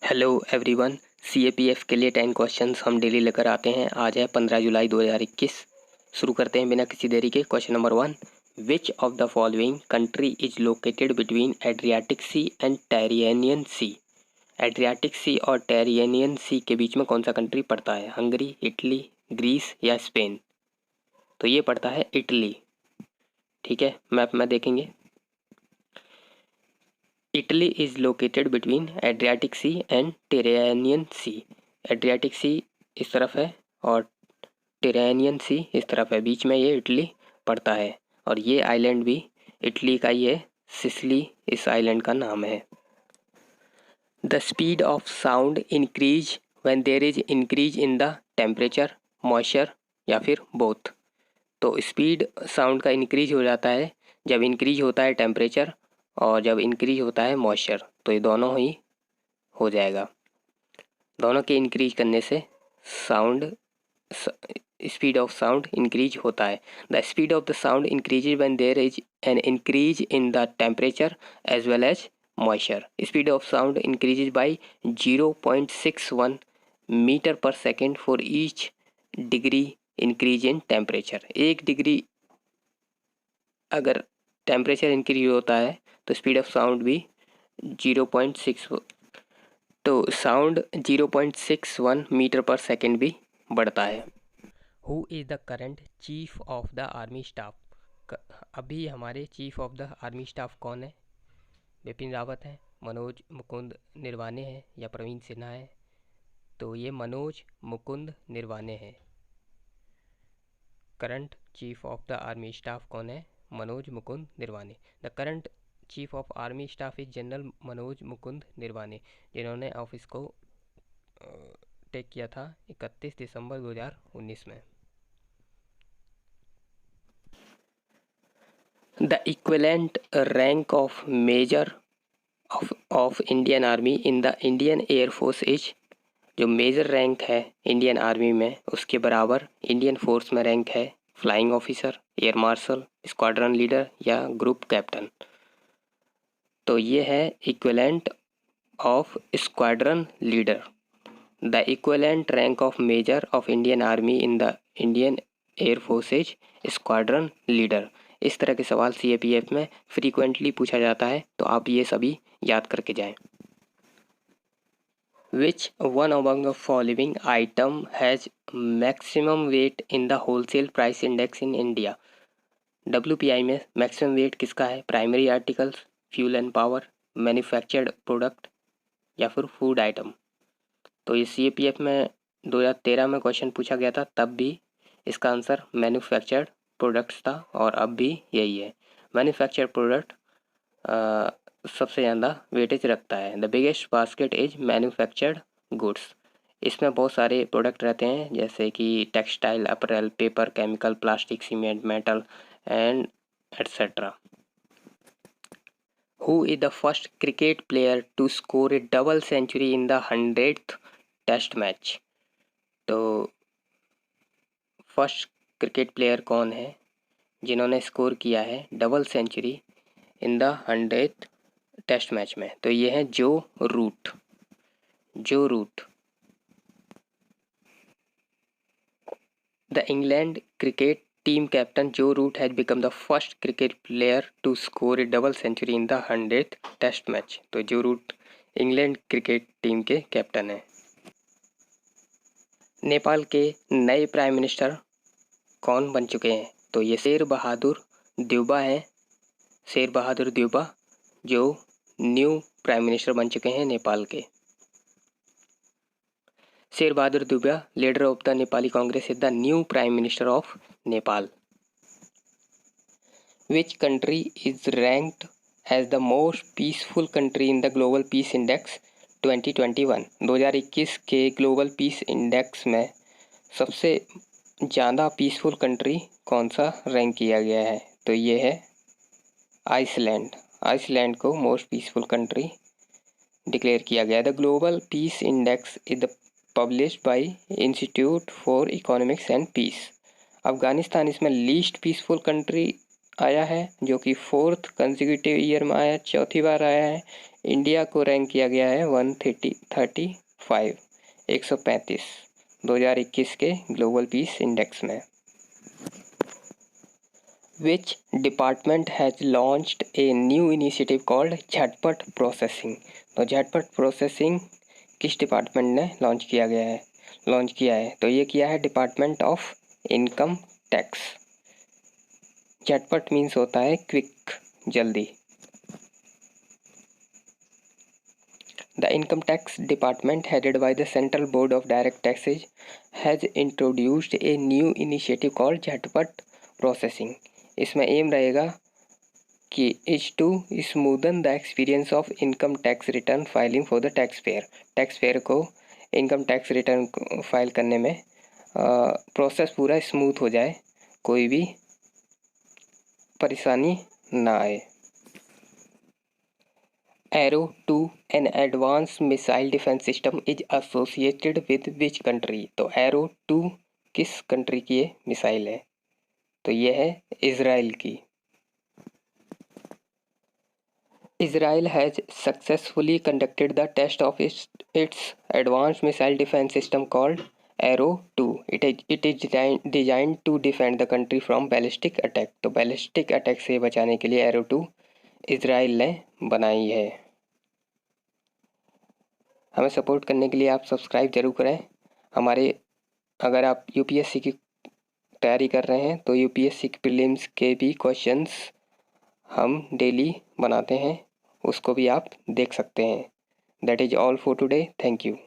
Hello everyone. CAPF के लिए 10 questions हम डेली लेकर आते हैं। आज है 15 जुलाई 2021। शुरू करते हैं बिना किसी देरी के। Question number 1, which of the following country is located between Adriatic sea and Tyrrhenian sea. Adriatic sea और टेरियनियन सी के बीच में कौन सा कंट्री पड़ता है? हंगरी, इटली, ग्रीस या स्पेन? तो ये पड़ता है इटली। ठीक है, मैप में देखेंगे। Italy is located between Adriatic sea and Tyrrhenian sea. Adriatic sea इस तरफ है और टेरेनियन सी इस तरफ है, बीच में ये इटली पड़ता है। और ये आइलैंड भी इटली का ही है, सिसिली इस आइलैंड का नाम है। The speed of sound increase when there is increase in the temperature, moisture या फिर बोथ। तो स्पीड साउंड का इंक्रीज हो जाता है जब इंक्रीज होता है टेम्परेचर और जब इंक्रीज होता है मॉइस्चर। तो ये दोनों ही हो जाएगा। दोनों के इंक्रीज करने से sound speed of sound increase होता है। The speed of the sound increases when there is an increase in the temperature as well as moisture. Speed of sound increases by 0.61 metre per second for each degree increase in temperature. 1 degree अगर temperature increase होता है तो speed of sound भी 0.6, तो sound 0.61 metre per second भी बढ़ता है। Who is the current chief of the army staff. अभी हमारे chief of the army staff कौन है? बिपिन रावत है, मनोज मुकुंद निर्वाणे है या प्रवीण सिन्हा है? तो ये मनोज मुकुंद निर्वाणे है। Current chief of the army staff कौन है? Manoj Mukund Naravane. The current chief of army staff is general Manoj Mukund Naravane, जिन्होंने ऑफिस को टेक किया था 31 दिसंबर 2019 में। The equivalent rank of measure of Indian army in the Indian air force is. जो मेजर रैंक है Indian army में उसके बराबर इंडियन फोर्स में रैंक है flying officer, air marshal, squadron leader या ग्रुप कैप्टन। तो ये है equivalent of squadron leader. The equivalent rank of measure of Indian army in the Indian air force is squadron leader. इस तरह के सवाल सीएपीएफ में फ्रीक्वेंटली पूछा जाता है, तो आप ये सभी याद करके जाएं। Which one among the following item has maximum weight in the wholesale price index in India. WPI में मैक्सिमम वेट किसका है? Primary articles, fuel and power, manufactured product या फिर फूड आइटम। तो ये सीएपीएफ में 2013 में क्वेश्चन पूछा गया था, तब भी इसका आंसर मैन्युफैक्चर्ड प्रोडक्ट्स था और अब भी यही है। मैन्युफैक्चर्ड प्रोडक्ट सबसे ज़्यादा वेटेज रखता है। The biggest basket is manufactured goods. इसमें बहुत सारे प्रोडक्ट रहते हैं जैसे कि textile, apparel, paper, chemical, plastic, cement, metal and etcetera. Who is the first cricket player to score a double century in the 100th test match. तो first cricket player कौन है जिन्होंने स्कोर किया है double century in the 100th test match में? तो ये है Joe Root. Joe Root. The England cricket team captain Joe Root has become the first cricket player to score a double century in the 100th test match. तो Joe Root England cricket team के captain है। नेपाल के नए prime minister कौन बन चुके हैं? तो ये शेर बहादुर देउबा हैं। शेर बहादुर देउबा जो न्यू प्राइम मिनिस्टर बन चुके हैं नेपाल के। Sher Bahadur Deuba, leader of the Nepali Congress, is the new prime minister of Nepal. Which country is ranked as the most peaceful country in the global peace index 2021। 2021 के ग्लोबल पीस इंडेक्स में सबसे ज़्यादा पीसफुल कंट्री कौन सा रैंक किया गया है? तो ये है आइसलैंड। आइसलैंड को मोस्ट पीसफुल कंट्री डिक्लेयर किया गया। The global peace index is the published by institute for economics and peace. Afghanistan इसमें लीस्ट पीसफुल कंट्री आया है, जो कि 4th कंसेक्यूटिव ईयर में आया, चौथी बार आया है। इंडिया को रैंक किया गया है 135 2021 के ग्लोबल पीस इंडेक्स में। Which department has launched a new initiative called झटपट प्रोसेसिंग? तो झटपट प्रोसेसिंग किस डिपार्टमेंट ने लॉन्च किया है? तो ये किया है डिपार्टमेंट ऑफ इनकम टैक्स। झटपट मीन्स होता है क्विक, जल्दी। The income tax department headed by the Central Board of Direct Taxes has introduced a new initiative called झटपट प्रोसेसिंग। इसमें एम रहेगा कि is to smoothen the experience of income tax return filing for the tax payer को income tax return file करने में process पूरा smooth हो जाए, कोई भी परेशानी ना आए। Arrow 2 an advance missile defence system is associated with which country? तो एरो 2 किस कंट्री की ये मिसाइल है? तो ये है इजराइल की। Israel has successfully conducted the test of its advanced missile defense system called Arrow 2. It is designed to defend the country from ballistic attack. तो ballistic attack से बचाने के लिए Arrow 2 इजराइल ने बनाई है। हमें सपोर्ट करने के लिए आप सब्सक्राइब जरूर करें। अगर आप यूपीएससी की तैयारी कर रहे हैं तो यूपीएससी की प्रीलिम्स के भी क्वेश्चंस हम डेली बनाते हैं, उसको भी आप देख सकते हैं। That is all for today. Thank you.